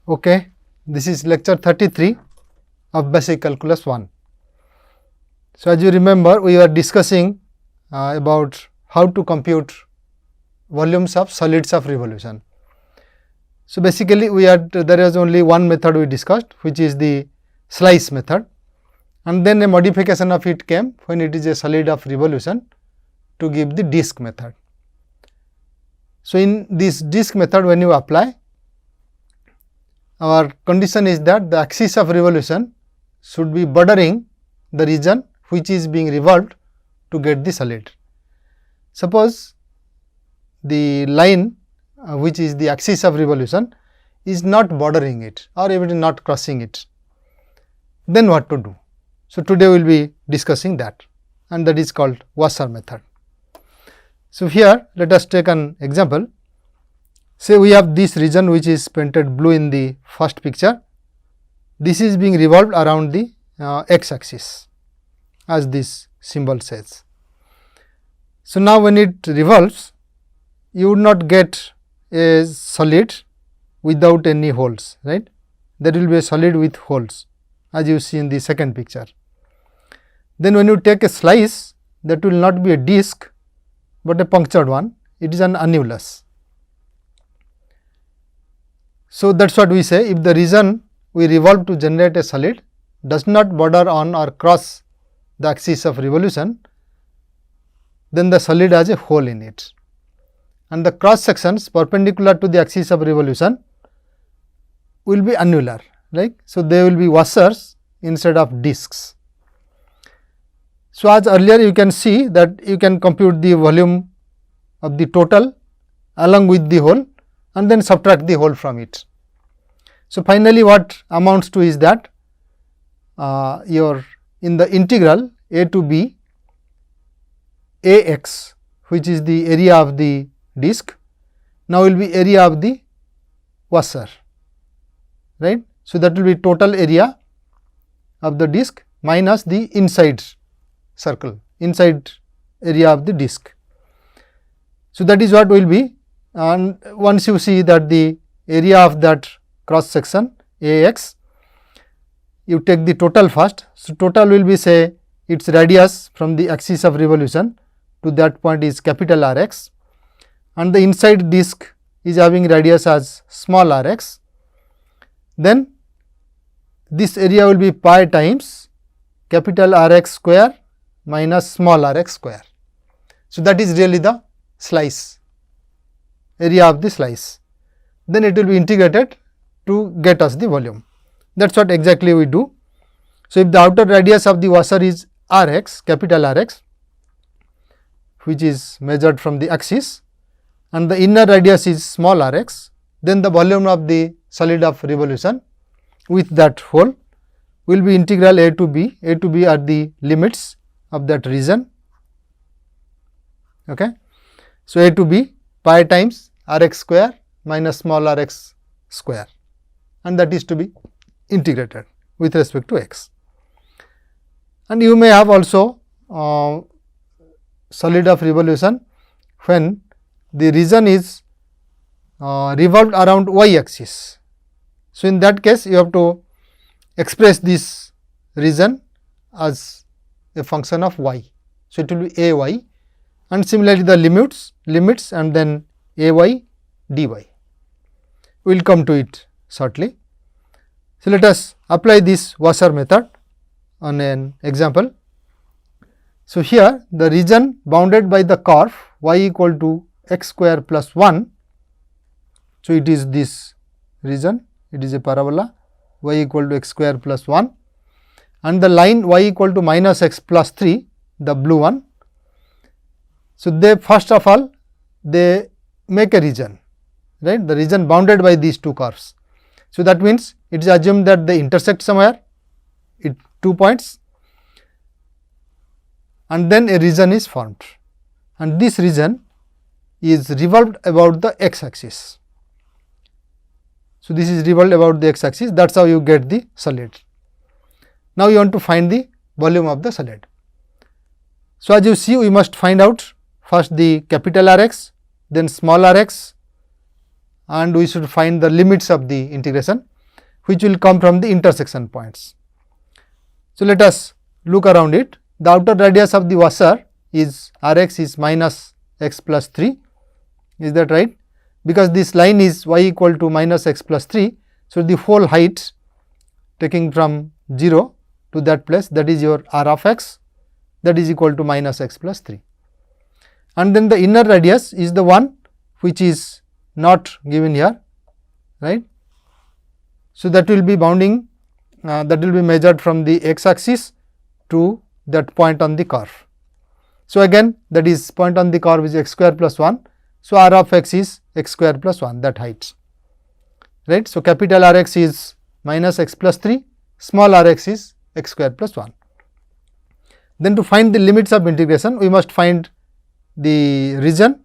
Okay, this is lecture 33 of basic calculus 1. So, as you remember, we were discussing about how to compute volumes of solids of revolution. So, basically there is only one method we discussed, which is the slice method, and then a modification of it came when it is a solid of revolution to give the disk method. So, in this disk method, when you apply, our condition is that the axis of revolution should be bordering the region which is being revolved to get the solid. Suppose the line which is the axis of revolution is not bordering it or even not crossing it, then what to do? So, today we will be discussing that, and that is called washer method. So, here let us take an example. Say we have this region which is painted blue in the first picture. This is being revolved around the x axis, as this symbol says. So, now when it revolves, you would not get a solid without any holes, right. There will be a solid with holes, as you see in the second picture. Then when you take a slice, that will not be a disc, but a punctured one, it is an annulus. So, that is what we say, if the region we revolve to generate a solid does not border on or cross the axis of revolution, then the solid has a hole in it, and the cross sections perpendicular to the axis of revolution will be annular, right. So, they will be washers instead of discs. So, as earlier you can see that you can compute the volume of the total along with the hole and then subtract the hole from it. So, finally, what amounts to is that in the integral a to b a x, which is the area of the disc, now will be area of the washer, right. So, that will be total area of the disc minus the inside circle, inside area of the disc. So, that is what will be, and once you see that the area of that cross section a x, you take the total first. So, total will be, say, its radius from the axis of revolution to that point is capital R x, and the inside disc is having radius as small r x. Then this area will be pi times capital R x square minus small r x square. So, that is really the slice, area of the slice. Then it will be integrated to get us the volume. That is what exactly we do. So, if the outer radius of the washer is r x, capital R x, which is measured from the axis, and the inner radius is small r x, then the volume of the solid of revolution with that hole will be integral a to b. A to b are the limits of that region. Okay. So, a to b pi times r x square minus small r x square, and that is to be integrated with respect to x. And you may have also solid of revolution when the region is revolved around y axis. So, in that case you have to express this region as a function of y. So, it will be a y, and similarly the limits and then a y dy. We will come to it shortly. So, let us apply this washer method on an example. So, here the region bounded by the curve y equal to x square plus 1. So, it is this region, it is a parabola y equal to x square plus 1, and the line y equal to minus x plus 3, the blue one. So, they first of all they make a region, right, the region bounded by these two curves. So, that means it is assumed that they intersect somewhere, it 2 points, and then a region is formed, and this region is revolved about the x axis. So, this is revolved about the x axis, that is how you get the solid. Now, you want to find the volume of the solid. So, as you see, we must find out first the capital R x, then small r x, and we should find the limits of the integration. which will come from the intersection points. So, let us look around it. The outer radius of the washer is Rx is minus x plus 3, is that right? Because this line is y equal to minus x plus 3. So, the whole height taking from 0 to that place, that is your R of x, that is equal to minus x plus 3. And then the inner radius is the one which is not given here, right. So, that will be bounding, that will be measured from the x axis to that point on the curve. So, again that is point on the curve is x square plus 1. So, R of x is x square plus 1, that height, right. So, capital R x is minus x plus 3, small r x is x square plus 1. Then to find the limits of integration, we must find the region.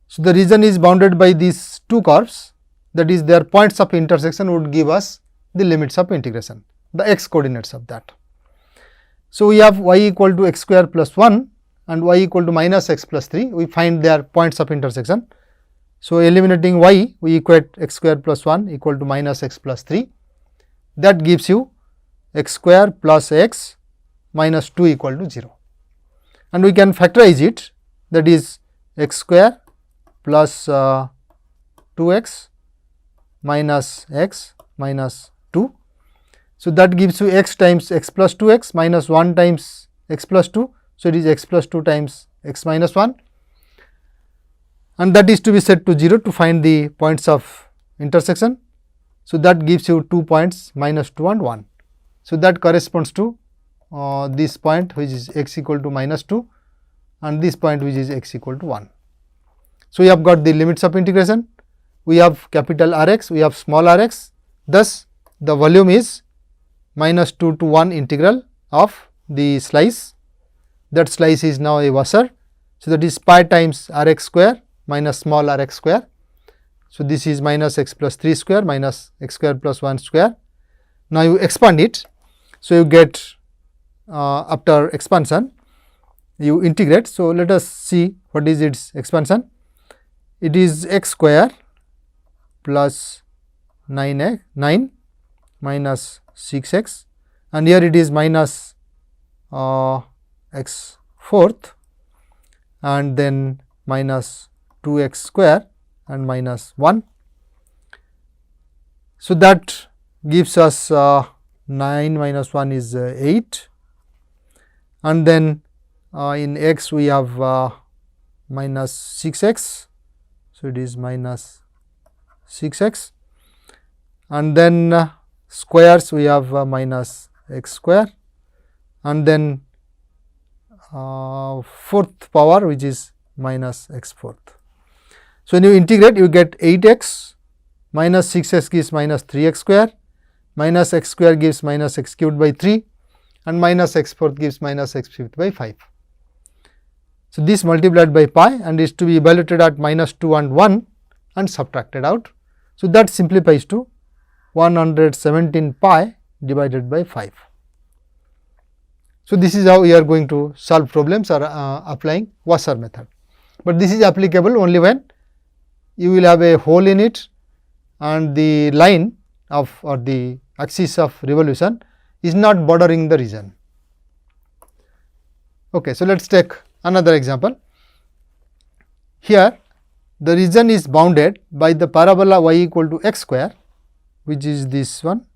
So, the region is bounded by these two curves, that is their points of intersection would give us the limits of integration, the x coordinates of that. So, we have y equal to x square plus 1 and y equal to minus x plus 3, we find their points of intersection. So, eliminating y, we equate x square plus 1 equal to minus x plus 3, that gives you x square plus x minus 2 equal to 0. And we can factorize it, that is x square plus 2x minus x minus 2. So, that gives you x times x plus 2x minus 1 times x plus 2. So, it is x plus 2 times x minus 1, and that is to be set to 0 to find the points of intersection. So, that gives you 2 points minus 2 and 1. So, that corresponds to this point which is x equal to minus 2 and this point which is x equal to 1. So, we have got the limits of integration, we have capital R x, we have small r x, thus the volume is minus 2 to 1 integral of the slice, that slice is now a washer. So, that is pi times r x square minus small r x square. So, this is minus x plus 3 square minus x square plus 1 square. Now, you expand it. So, you get after expansion you integrate. So, let us see what is its expansion. It is x square plus 9 minus 6 x, and here it is minus x fourth and then minus 2 x square and minus 1. So, that gives us 9 minus 1 is 8, and then in x we have minus 6 x. So, it is minus 6 x, and then squares we have minus x square, and then fourth power which is minus x fourth. So, when you integrate you get 8 x minus 6 x gives minus 3 x square, minus x square gives minus x cubed by 3, and minus x fourth gives minus x fifth by 5. So, this multiplied by pi and is to be evaluated at minus 2 and 1 and subtracted out. So, that simplifies to 117 pi divided by 5. So, this is how we are going to solve problems or applying washer method, but this is applicable only when you will have a hole in it and the line of or the axis of revolution is not bordering the region. Okay, so, let us take another example. Here the region is bounded by the parabola y equal to x square, which is this one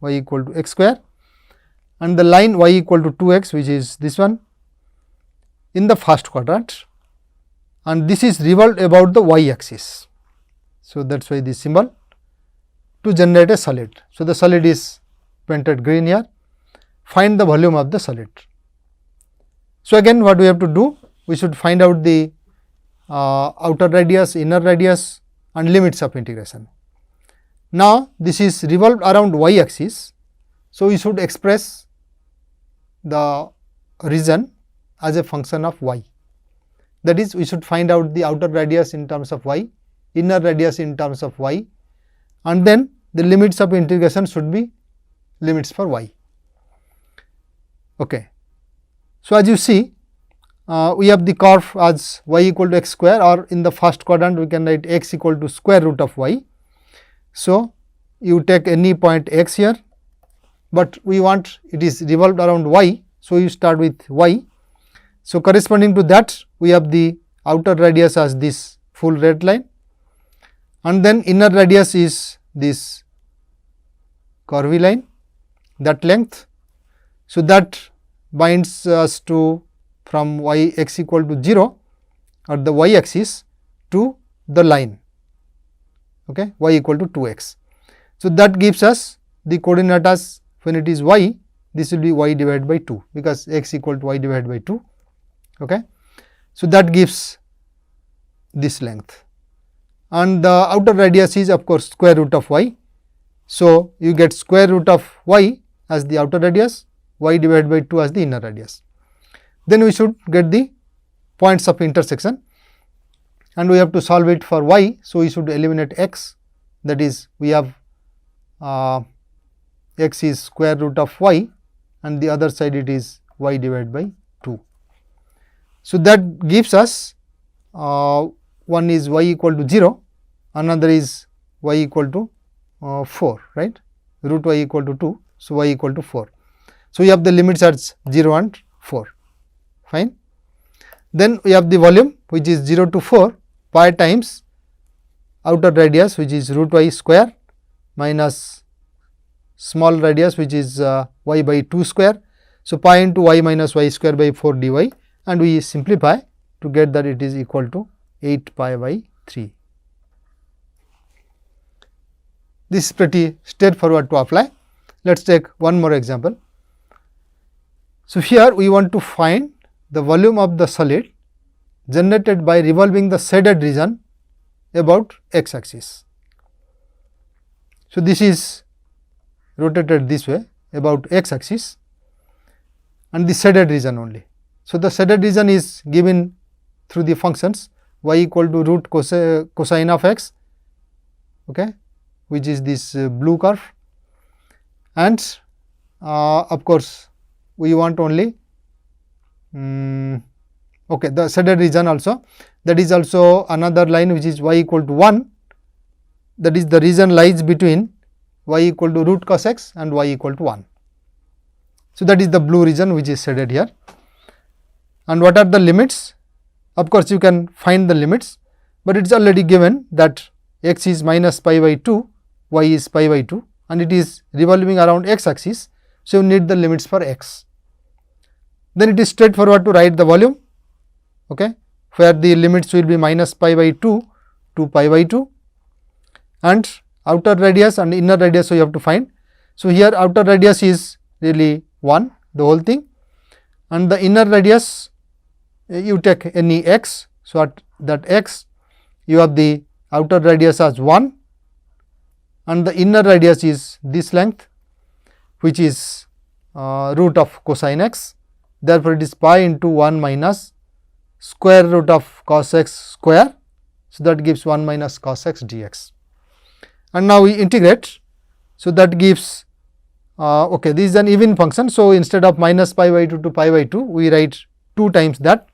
y equal to x square, and the line y equal to 2x, which is this one in the first quadrant, and this is revolved about the y axis. So, that is why this symbol to generate a solid. So, the solid is painted green here. Find the volume of the solid. So, again what we have to do, we should find out the outer radius, inner radius and limits of integration. Now, this is revolved around y axis. So, we should express the region as a function of y, that is we should find out the outer radius in terms of y, inner radius in terms of y, and then the limits of integration should be limits for y. Okay. So, as you see we have the curve as y equal to x square, or in the first quadrant we can write x equal to square root of y. So, you take any point x here, but we want it is revolved around y. So, you start with y. So, corresponding to that we have the outer radius as this full red line, and then inner radius is this curvy line, that length. So, that binds us to from y x equal to 0 or the y axis to the line, okay, y equal to 2x. So, that gives us the coordinate as when it is y, this will be y divided by 2, because x equal to y divided by 2. Okay. So, that gives this length, and the outer radius is of course square root of y. So, you get square root of y as the outer radius, y divided by 2 as the inner radius. Then we should get the points of intersection, and we have to solve it for y. So, we should eliminate x, that is we have x is square root of y, and the other side it is y divided by 2. So, that gives us one is y equal to 0, another is y equal to 4, right, root y equal to 2. So, y equal to 4. So, we have the limits as 0 and 4, fine. Then we have the volume which is 0 to 4 pi times outer radius which is root y square minus small radius which is y by 2 square. So, pi into y minus y square by 4 dy, and we simplify to get that it is equal to 8 pi by 3. This is pretty straightforward to apply. Let us take one more example. So, here we want to find the volume of the solid generated by revolving the shaded region about x axis. So, this is rotated this way about x axis and the shaded region only. So, the shaded region is given through the functions y equal to root cosine of x, okay, which is this blue curve, and of course, we want only okay, the shaded region also, that is also another line which is y equal to 1, that is the region lies between y equal to root cos x and y equal to 1. So, that is the blue region which is shaded here. And what are the limits? Of course, you can find the limits, but it is already given that x is minus pi by 2, y is pi by 2, and it is revolving around x axis. So, you need the limits for x. Then it is straightforward to write the volume, okay, where the limits will be minus pi by 2 to pi by 2, and outer radius and inner radius we have to find. So, here outer radius is really 1, the whole thing, and the inner radius you take any x. So, at that x you have the outer radius as 1 and the inner radius is this length, which is root of cosine x. Therefore, it is pi into 1 minus square root of cos x square. So, that gives 1 minus cos x dx. And now we integrate. So, that gives okay, this is an even function. So, instead of minus pi by 2 to pi by 2, we write 2 times that,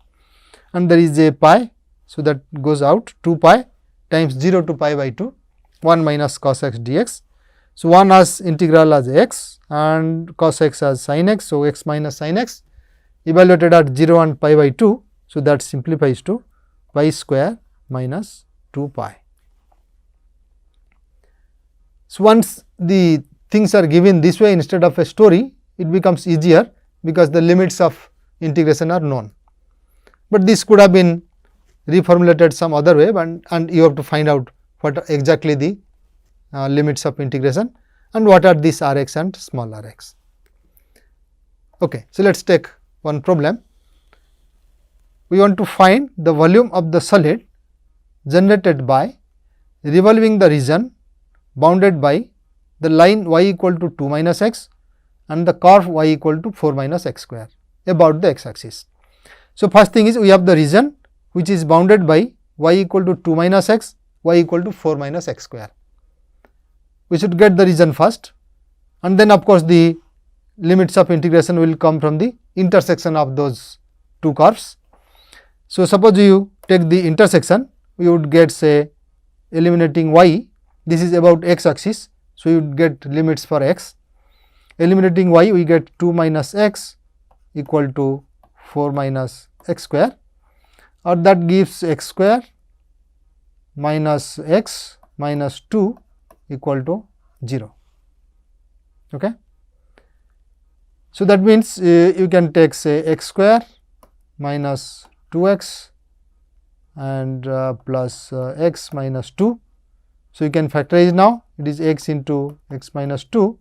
and there is a pi. So, that goes out 2 pi times 0 to pi by 2, 1 minus cos x dx. So, 1 as integral as x and cos x as sin x. So, x minus sin x evaluated at 0 and pi by 2. So, that simplifies to pi square minus 2 pi. So, once the things are given this way instead of a story, it becomes easier because the limits of integration are known. But this could have been reformulated some other way, and you have to find out what exactly the limits of integration and what are these r x and small r x. Okay. So, let us take one problem. We want to find the volume of the solid generated by revolving the region bounded by the line y equal to 2 minus x and the curve y equal to 4 minus x square about the x axis. So, first thing is we have the region which is bounded by y equal to 2 minus x, y equal to 4 minus x square. We should get the region first, and then of course, the limits of integration will come from the intersection of those two curves. So, suppose you take the intersection, we would get say eliminating y, this is about x axis. So, you get limits for x. Eliminating y, we get 2 minus x equal to 4 minus x square, or that gives x square minus x minus 2 equal to 0. Okay. So, that means you can take say x square minus 2x and plus x minus 2. So, you can factorize now, it is x into x minus 2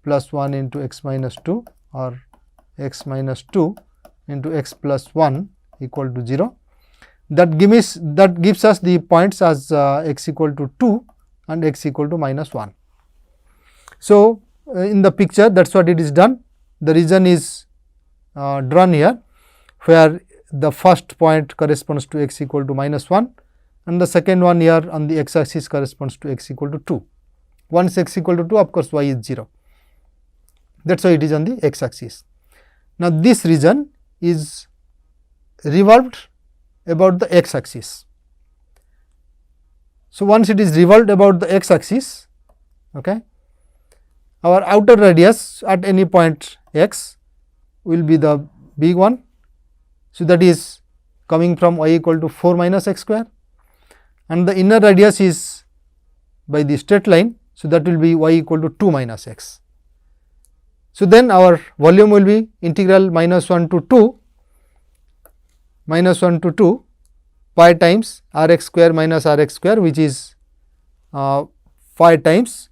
plus 1 into x minus 2, or x minus 2 into x plus 1 equal to 0. That gives us the points as x equal to 2 and x equal to minus 1. So, in the picture, that is what it is done. The region is drawn here, where the first point corresponds to x equal to minus 1 and the second one here on the x axis corresponds to x equal to 2. Once x equal to 2, of course, y is 0. That is why it is on the x axis. Now, this region is revolved about the x axis. So, once it is revolved about the x axis, okay, our outer radius at any point x will be the big one. So, that is coming from y equal to 4 minus x square, and the inner radius is by the straight line. So, that will be y equal to 2 minus x. So, then our volume will be integral minus 1 to 2 pi times r x square minus r x square, which is pi times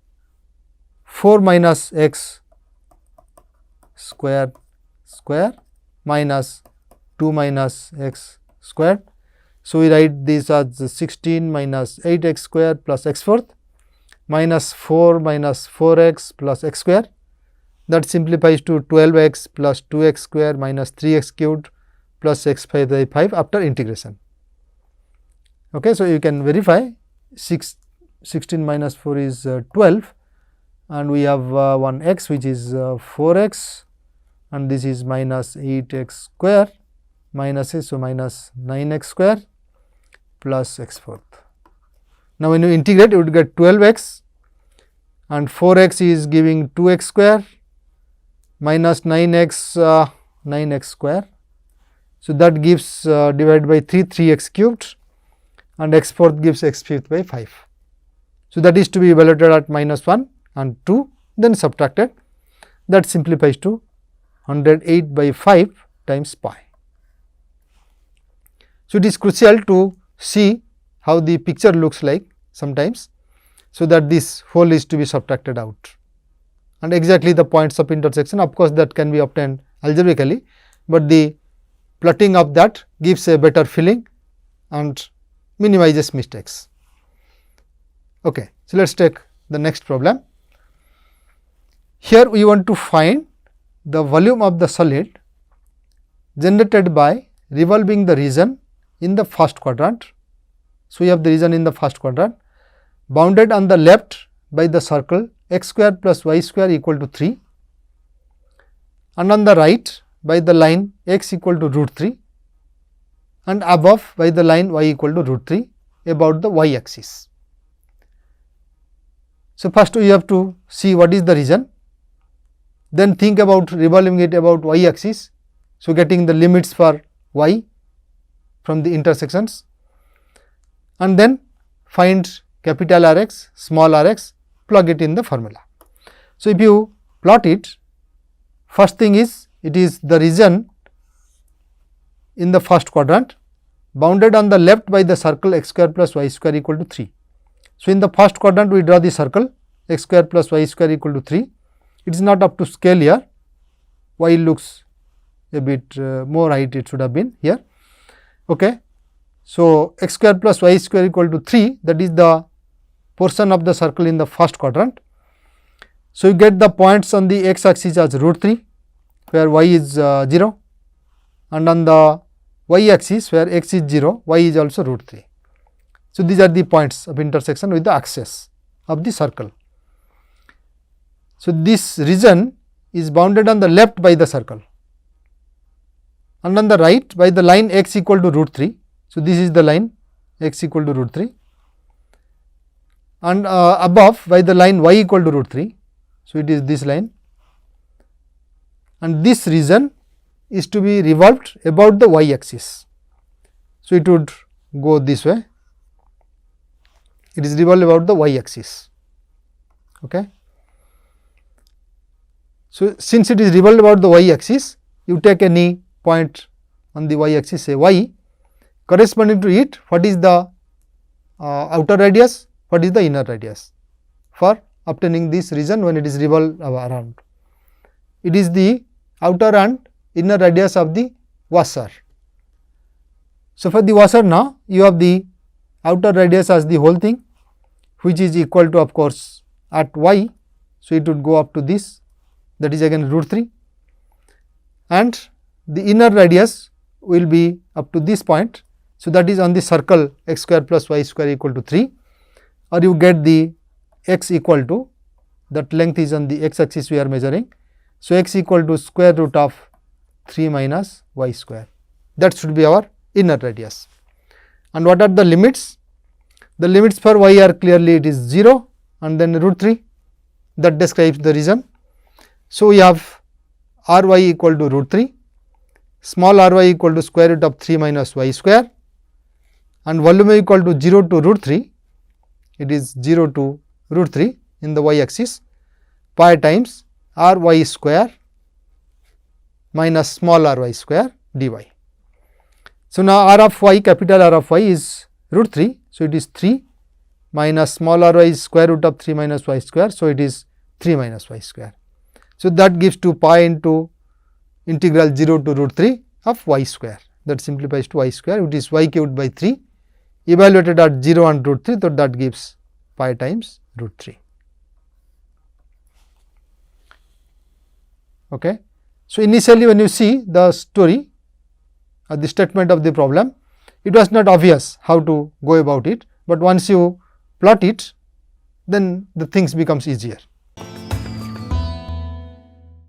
4 minus x square minus 2 minus x squared. So, we write this as 16 minus 8 x square plus x fourth minus 4 minus 4 x plus x square, that simplifies to 12 x plus 2 x square minus 3 x cubed plus x 5 by 5 after integration. Okay. So, you can verify 16 minus 4 is 12 and we have one x which is 4 x and this is minus 8 x square minus a. So, minus 9 x square plus x fourth. Now, when you integrate, you would get 12 x and 4 x is giving 2 x square minus 9 x square. So, that gives divided by 3 x cubed and x fourth gives x fifth by 5. So, that is to be evaluated at minus 1 and 2, then subtracted, that simplifies to 108 by 5 times pi. So, it is crucial to see how the picture looks like sometimes. So, that this whole is to be subtracted out and exactly the points of intersection, of course, that can be obtained algebraically, but the plotting of that gives a better feeling and minimizes mistakes. Okay. So, let us take the next problem. Here we want to find the volume of the solid generated by revolving the region in the first quadrant. So, we have the region in the first quadrant bounded on the left by the circle x square plus y square equal to 3 and on the right by the line x equal to root 3 and above by the line y equal to root 3 about the y axis. So, first we have to see what is the region, then think about revolving it about y axis. So, getting the limits for y from the intersections and then find capital R x, small r x, plug it in the formula. So, if you plot it, first thing is it is the region in the first quadrant bounded on the left by the circle x square plus y square equal to 3. So, in the first quadrant we draw the circle x square plus y square equal to 3. It is not up to scale here, y looks a bit more height it should have been here. Okay. So, x square plus y square equal to 3, that is the portion of the circle in the first quadrant. So, you get the points on the x axis as root 3 where y is 0 and on the y axis where x is 0, y is also root 3. So, these are the points of intersection with the axis of the circle. So, this region is bounded on the left by the circle and on the right by the line x equal to root 3. So, this is the line x equal to root 3 and above by the line y equal to root 3. So, it is this line, and this region is to be revolved about the y axis. So, it would go this way, it is revolved about the y axis. Okay. So, since it is revolved about the y axis, you take any point on the y axis, say y, corresponding to it, what is the outer radius, what is the inner radius, for obtaining this region when it is revolved around. It is the outer and inner radius of the washer. So, for the washer now, you have the outer radius as the whole thing, which is equal to, of course, at y. So, it would go up to this, that is again root 3, and the inner radius will be up to this point. So, that is on the circle x square plus y square equal to 3, or you get the x equal to, that length is on the x axis we are measuring. So, x equal to square root of 3 minus y square, that should be our inner radius. And what are the limits? The limits for y are clearly, it is 0 and then root 3, that describes the region. So, we have r y equal to root 3, small r y equal to square root of 3 minus y square, and volume equal to 0 to root 3, it is 0 to root 3 in the y axis, pi times r y square minus small r y square dy. So, now r of y, capital R of y is root 3. So, it is 3 minus small r y is square root of 3 minus y square. So, it is 3 minus y square. So, that gives to pi into integral 0 to root 3 of y square, that simplifies to y square, which is y cubed by 3 evaluated at 0 and root 3. So, that gives pi times root 3. Okay. So, initially when you see the story or the statement of the problem, it was not obvious how to go about it, but once you plot it, then the things becomes easier.